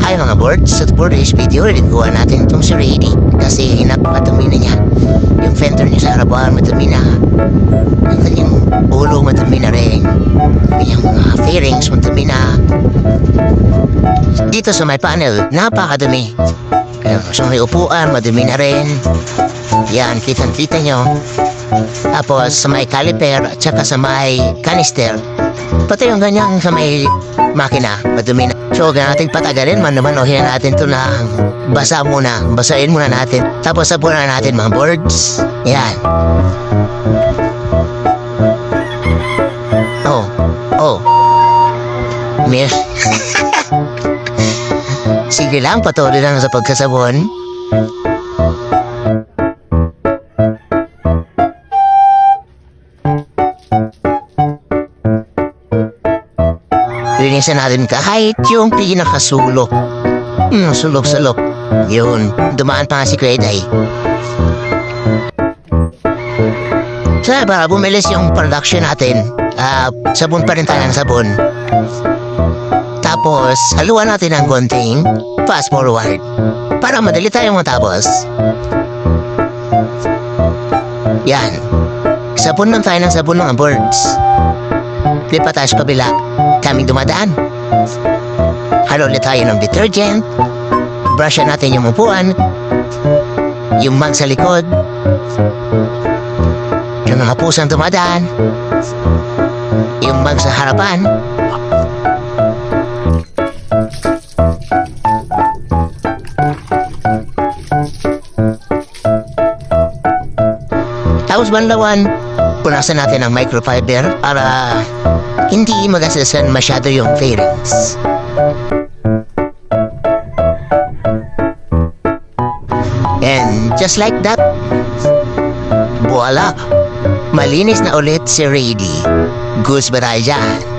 tayo mga boards. At for this video, riniguan natin itong si Rady. Kasi napakadumi na niya. Yung fender niya sa harapan, madumi na. Yung kanyang ulo, madumi na rin. Yung mga fairings, madumi na. Dito sa may panel, napakadumi. Sa may upuan, madumi na rin. Yan, kitang-kita nyo. Tapos sa may caliper at saka sa may canister, pati yung ganyang sa may makina, madumi na. So, huwag natin patagalin, manuhin natin ito na basa muna. Basahin muna natin. Tapos sabunan natin mga boards. Yan. Oh. Miss. Sige lang, patuloy lang sa pagkasabon. Linisan natin kahit yung pinakasulok. Sulok-sulok. Yun, dumaan pa nga si Kuya Day. So, para bumilis yung production natin, sabon pa rin tayo ng sabon. Tapos, haluan natin ng konting fast forward para madali tayong matapos. Yan. Sabon lang tayo ng sabon mga birds. Lipat tayo sa kabila. Kaming dumadaan. Halo ulit tayo ng detergent. Brushan natin yung upuan. Yung mug sa likod. Yung mga pusang dumadaan. Yung mug sa harapan. Tapos banlawan, punasan natin ang microfiber para hindi magasasan masyado yung fairings. And just like that, voila! Malinis na ulit si Rady. Goose ba tayo dyan?